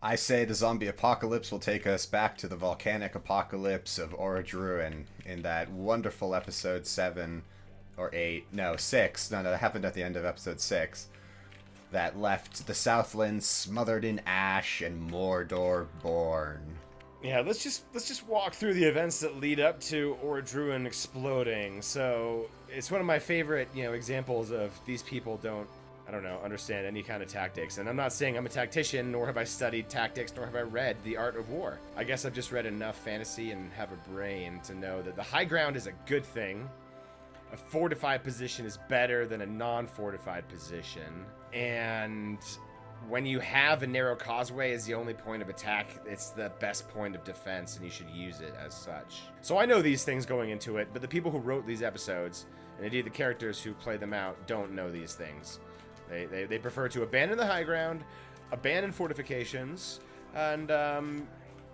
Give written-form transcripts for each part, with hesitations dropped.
I say the zombie apocalypse will take us back to the volcanic apocalypse of Orodruin in that wonderful episode 7 or 8, no, 6. No, that happened at the end of episode 6. That left the Southlands smothered in ash and Mordor born. Yeah, let's just walk through the events that lead up to Orodruin exploding. So it's one of my favorite, examples of these people I don't know, understand any kind of tactics. And I'm not saying I'm a tactician, nor have I studied tactics, nor have I read The Art of War. I guess I've just read enough fantasy and have a brain to know that the high ground is a good thing. A fortified position is better than a non-fortified position. And when you have a narrow causeway as the only point of attack, it's the best point of defense, and you should use it as such. So I know these things going into it, but the people who wrote these episodes, and indeed the characters who play them out, don't know these things. They prefer to abandon the high ground, abandon fortifications, and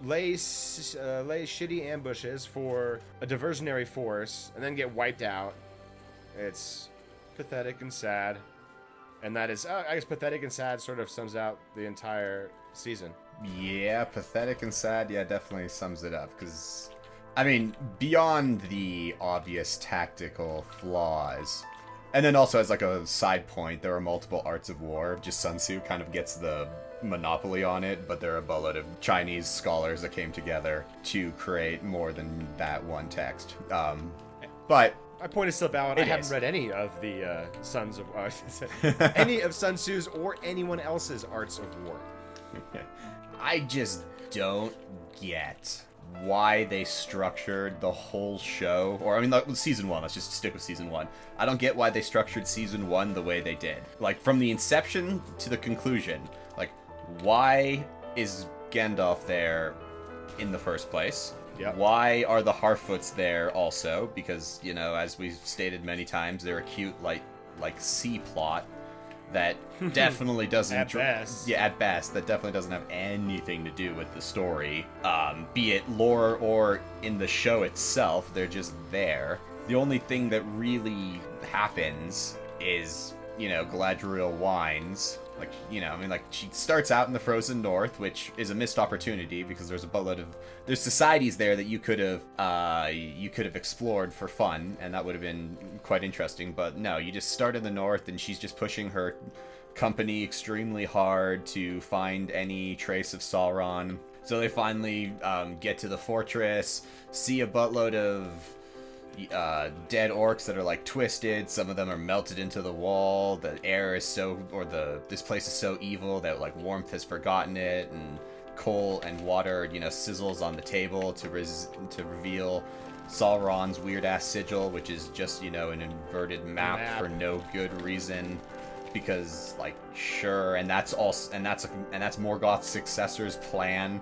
lay shitty ambushes for a diversionary force, and then get wiped out. It's pathetic and sad. And that is, I guess, pathetic and sad sort of sums out the entire season. Yeah, pathetic and sad, yeah, definitely sums it up. Because, I mean, beyond the obvious tactical flaws, and then also as like a side point, there are multiple arts of war. Just Sun Tzu kind of gets the monopoly on it, but there are a boatload of Chinese scholars that came together to create more than that one text. But my point is still valid. I haven't read any of the any of Sun Tzu's or anyone else's arts of war. I just don't get why they structured the whole show, or I mean, like, season 1, let's just stick with season 1. I don't get why they structured season 1 the way they did. Like, from the inception to the conclusion, like, why is Gandalf there in the first place? Yep. Why are the Harfoots there also? Because, as we've stated many times, they're a cute, like C plot that definitely doesn't... At best. Yeah, at best. That definitely doesn't have anything to do with the story. Be it lore or in the show itself, they're just there. The only thing that really happens is, Galadriel whines. She starts out in the frozen north, which is a missed opportunity because there's a boatload of... There's societies there that you could have explored for fun, and that would have been quite interesting. But no, you just start in the north, and she's just pushing her company extremely hard to find any trace of Sauron. So they finally get to the fortress, see a buttload of dead orcs that are like twisted. Some of them are melted into the wall. The air is this place is so evil that like warmth has forgotten it, and coal and water sizzles on the table to reveal Sauron's weird ass sigil, which is just an inverted map for no good reason, because sure. And that's Morgoth's successor's plan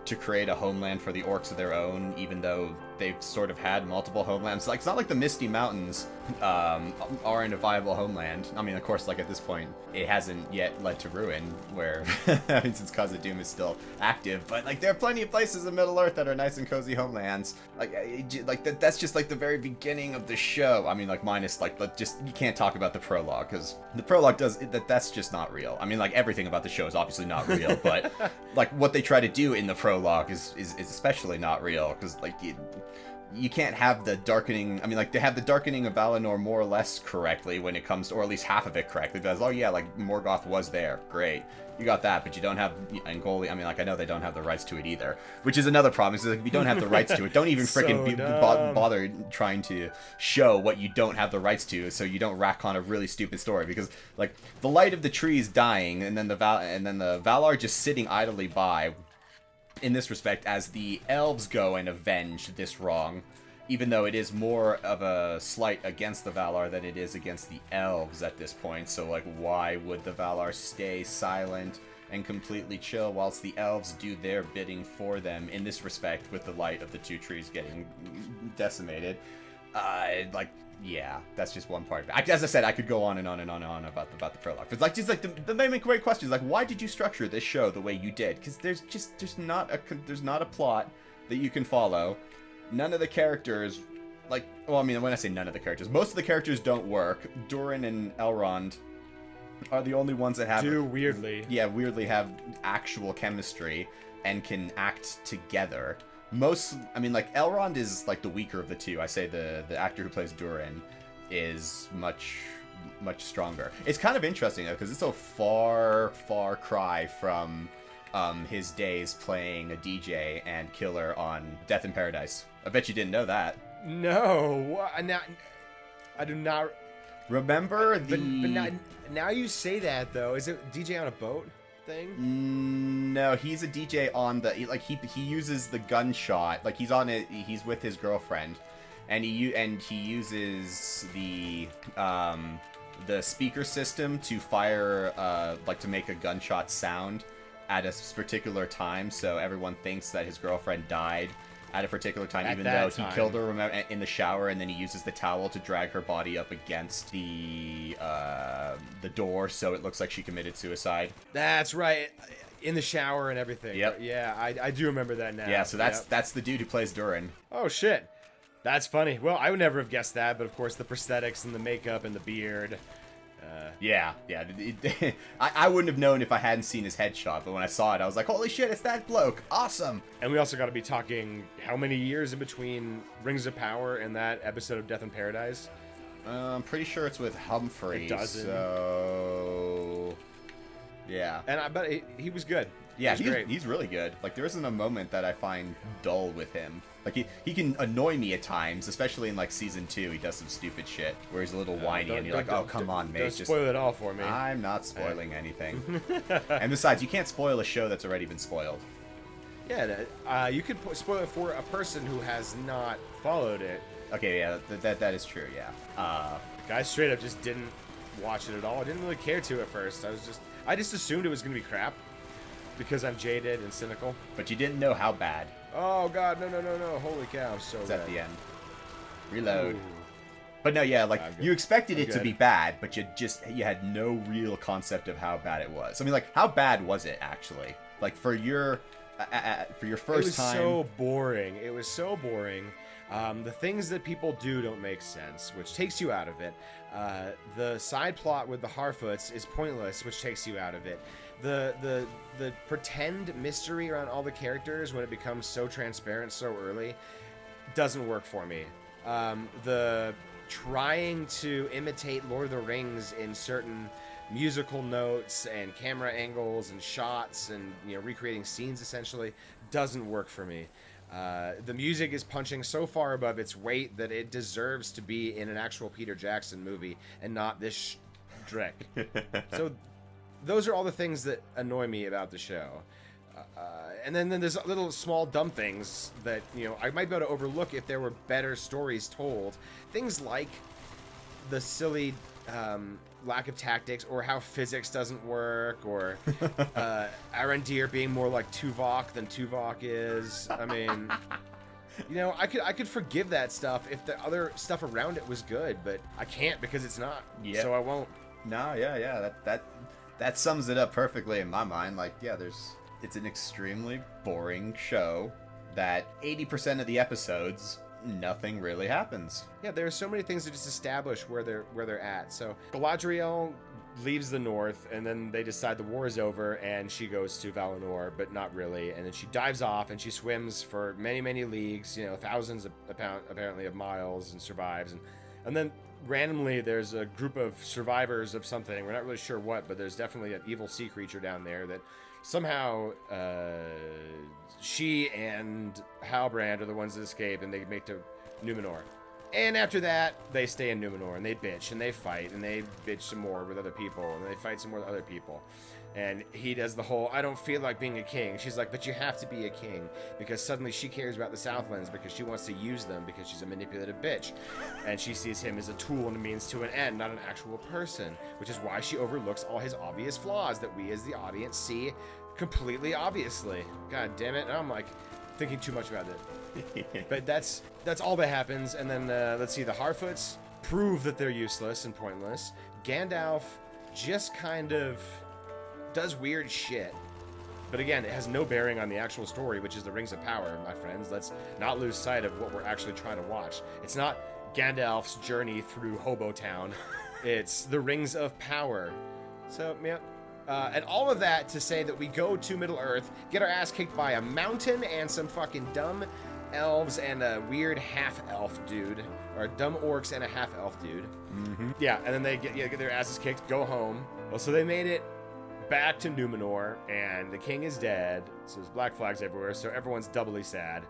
to create a homeland for the orcs of their own, even though they've sort of had multiple homelands. It's not like the Misty Mountains aren't a viable homeland. I mean, of course, at this point, it hasn't yet led to ruin, where, since Khazad-dûm is still active, but, there are plenty of places in Middle-earth that are nice and cozy homelands. That's just, the very beginning of the show. I mean, minus, you can't talk about the prologue, because the prologue that's just not real. I mean, everything about the show is obviously not real, but, what they try to do in the prologue is especially not real, because, you can't have the darkening... I mean, they have the darkening of Valinor more or less correctly when it comes to... Or at least half of it correctly. Because, Morgoth was there. Great. You got that, but you don't have... Angoli... I mean, I know they don't have the rights to it either. Which is another problem. Is if you don't have the rights to it, don't even freaking bother trying to show what you don't have the rights to, so you don't rack on a really stupid story. Because, the light of the trees dying, and then the Valar just sitting idly by... in this respect, as the elves go and avenge this wrong, even though it is more of a slight against the Valar than it is against the elves at this point. So, why would the Valar stay silent and completely chill whilst the elves do their bidding for them in this respect, with the light of the two trees getting decimated? Yeah, that's just one part of it. As I said, I could go on and on and on and on about the prologue. It's the main great question is why did you structure this show the way you did? Because there's not a plot that you can follow. None of the characters, when I say none of the characters, most of the characters don't work. Durin and Elrond are the only ones that have weirdly have actual chemistry and can act together. Like Elrond is like the weaker of the two. I say the actor who plays Durin is much stronger. It's kind of interesting though, because it's a far cry from his days playing a DJ and killer on Death in Paradise. I bet you didn't know that. No, I do not remember the. But now you say that though, is it DJ on a boat thing? No, he's a DJ on the he uses the gunshot. Like he's on it. He's with his girlfriend, and he uses the speaker system to fire to make a gunshot sound at a particular time, so everyone thinks that his girlfriend died at a particular time, even though he killed her in the shower, and then he uses the towel to drag her body up against the door, so it looks like she committed suicide. That's right, in the shower and everything. Yep. Yeah, I do remember that now. Yeah, so that's the dude who plays Durin. Oh shit, that's funny. Well, I would never have guessed that, but of course the prosthetics and the makeup and the beard. Yeah. I wouldn't have known if I hadn't seen his headshot, but when I saw it, I was like, holy shit, it's that bloke. Awesome. And we also got to be talking how many years in between Rings of Power and that episode of Death in Paradise? I'm pretty sure it's with Humphrey. It doesn't. So, yeah. And I bet he was good. Yeah, he's really good. Like, there isn't a moment that I find dull with him. Like, he can annoy me at times, especially in, like, Season 2. He does some stupid shit where he's a little whiny, and you're like, oh, come on, mate. Don't spoil it all for me. I'm not spoiling anything. And besides, you can't spoil a show that's already been spoiled. Yeah, you could spoil it for a person who has not followed it. Okay, yeah, that is true, yeah. Guys straight up just didn't watch it at all. I didn't really care to at first. I just assumed it was going to be crap. Because I'm jaded and cynical. But you didn't know how bad. Oh god, no. Holy cow, so it's bad. At the end. Reload. Ooh. But no, yeah, like, you expected it to be bad, but you had no real concept of how bad it was. I mean, like, how bad was it, actually? Like, for your first time... It was so boring. The things that people do don't make sense, which takes you out of it. The side plot with the Harfoots is pointless, which takes you out of it. The pretend mystery around all the characters when it becomes so transparent so early doesn't work for me. The trying to imitate Lord of the Rings in certain musical notes and camera angles and shots and recreating scenes essentially doesn't work for me. The music is punching so far above its weight that it deserves to be in an actual Peter Jackson movie and not this dreck. So those are all the things that annoy me about the show. And then there's little small dumb things that, I might be able to overlook if there were better stories told. Things like the silly lack of tactics, or how physics doesn't work, or Arondir being more like Tuvok than Tuvok is. I mean, I could forgive that stuff if the other stuff around it was good, but I can't because it's not. Yep. So I won't. No, yeah, that sums it up perfectly in my mind. Like, yeah, it's an extremely boring show that 80% of the episodes, nothing really happens. Yeah, there are so many things to just establish where they're at. So Galadriel leaves the north, and then they decide the war is over, and she goes to Valinor, but not really. And then she dives off, and she swims for many, many leagues, thousands apparently of miles, and survives. And then randomly there's a group of survivors of something. We're not really sure what, but there's definitely an evil sea creature down there that somehow she and Halbrand are the ones that escape, and they make to Numenor. And after that, they stay in Numenor, and they bitch, and they fight, and they bitch some more with other people, and they fight some more with other people. And he does the whole, I don't feel like being a king. She's like, but you have to be a king, because suddenly she cares about the Southlands because she wants to use them because she's a manipulative bitch. And she sees him as a tool and a means to an end, not an actual person, which is why she overlooks all his obvious flaws that we as the audience see completely obviously. God damn it. And I'm like thinking too much about it. But that's all that happens. And then let's see, the Harfoots prove that they're useless and pointless. Gandalf just kind of does weird shit, but again, it has no bearing on the actual story, which is the Rings of Power, my friends. Let's not lose sight of what we're actually trying to watch. It's not Gandalf's journey through Hobo Town. It's the Rings of Power. So, yeah. And all of that to say that we go to Middle-earth, get our ass kicked by a mountain and some fucking dumb elves and a weird half-elf dude. Or dumb orcs and a half-elf dude. Mm-hmm. Yeah, and then they get their asses kicked, go home. Well, so they made it back to Numenor, and the king is dead, so there's black flags everywhere, so everyone's doubly sad.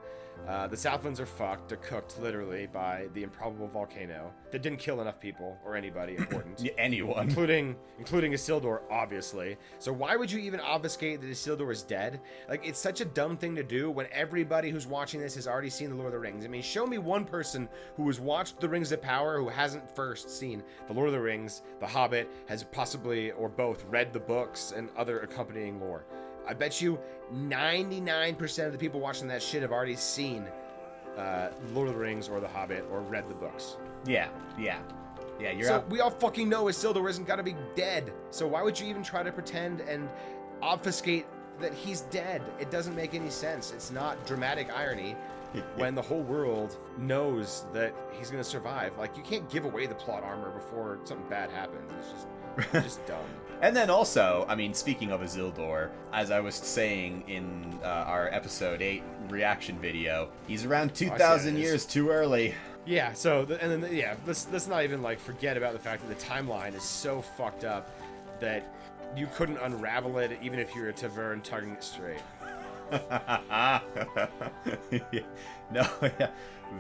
The Southlands are fucked. They're cooked, literally, by the improbable volcano that didn't kill enough people or anybody important. Anyone. Including Isildur, obviously. So why would you even obfuscate that Isildur is dead? Like, it's such a dumb thing to do when everybody who's watching this has already seen The Lord of the Rings. I mean, show me one person who has watched The Rings of Power who hasn't first seen The Lord of the Rings, The Hobbit, has possibly, or both, read the books and other accompanying lore. I bet you 99% of the people watching that shit have already seen Lord of the Rings or The Hobbit or read the books. Yeah, you're so we all fucking know Isildur isn't gonna be dead. So why would you even try to pretend and obfuscate that he's dead? It doesn't make any sense. It's not dramatic irony when the whole world knows that he's gonna survive. Like, you can't give away the plot armor before something bad happens. It's just dumb. And then also, I mean, speaking of Isildur, as I was saying in our episode 8 reaction video, he's around 2,000 years too early. Yeah, let's not even, like, forget about the fact that the timeline is so fucked up that you couldn't unravel it even if you were a Tavern tugging it straight. No, yeah.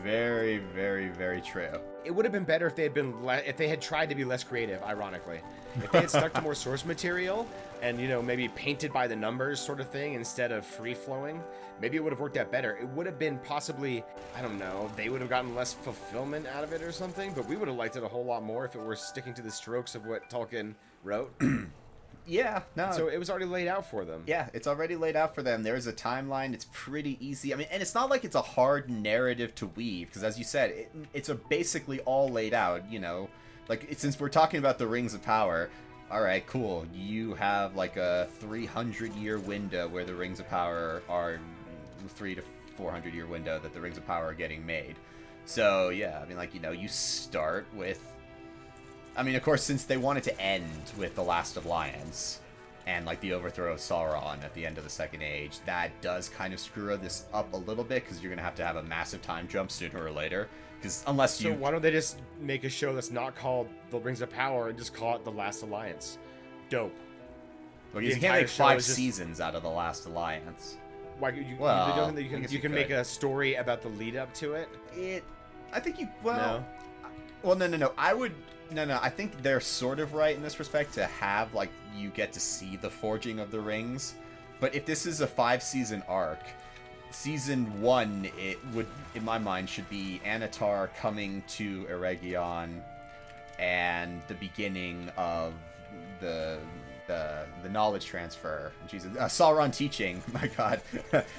Very, very, very true. It would have been better if they had tried to be less creative, ironically. If they had stuck to more source material and, maybe painted by the numbers sort of thing instead of free-flowing, maybe it would have worked out better. It would have been possibly, I don't know, they would have gotten less fulfillment out of it or something, but we would have liked it a whole lot more if it were sticking to the strokes of what Tolkien wrote. Yeah, no. So it was already laid out for them. Yeah, it's already laid out for them. There's a timeline. It's pretty easy. I mean, and it's not like it's a hard narrative to weave, because as you said, it's basically all laid out, Like, since we're talking about the Rings of Power, all right, cool. You have, like, a 300-year window where the Rings of Power are 300 to 400-year window that the Rings of Power are getting made. So, yeah, I mean, like, you start with... I mean, of course, since they wanted to end with the Last Alliance and, like, the overthrow of Sauron at the end of the Second Age, that does kind of screw this up a little bit, because you're going to have a massive time jump sooner or later. Because unless you... So why don't they just make a show that's not called The Rings of Power and just call it The Last Alliance? Dope. Well, you can't make 5 seasons out of The Last Alliance. Why? You don't think you can make a story about the lead up to it? I think you... Well... No. Well, no. I would... No, I think they're sort of right in this respect to have, like, you get to see the forging of the rings. But if this is a 5-season arc, season 1, it would, in my mind, should be Anatar coming to Eregion and the beginning of the knowledge transfer. Jesus, Sauron teaching. My God,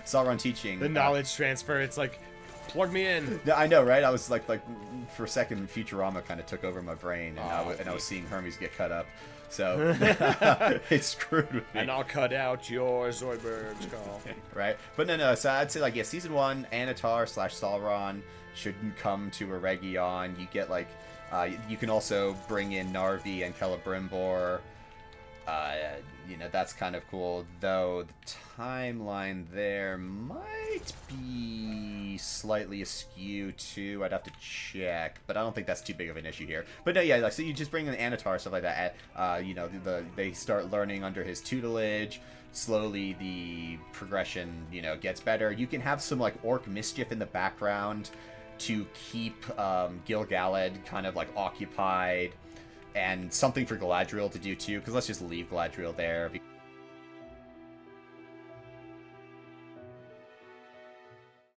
Sauron teaching. The knowledge transfer. It's like, plug me in. Yeah, I know, right? I was like for a second, Futurama kind of took over my brain, and I was seeing Hermes get cut up. So it screwed with me. And I'll cut out your Zoidberg's call. Right? But no. So I'd say, like, yeah, season 1, Anatar / Sauron shouldn't come to Eregion. You get, like, you can also bring in Narvi and Celebrimbor. That's kind of cool, though the timeline there might be slightly askew too. I'd have to check, but I don't think that's too big of an issue here. But no, yeah, like, so you just bring in Anatar, stuff like that. They start learning under his tutelage. Slowly the progression, gets better. You can have some, like, orc mischief in the background to keep Gil-galad kind of, like, occupied. And something for Galadriel to do, too, because let's just leave Galadriel there.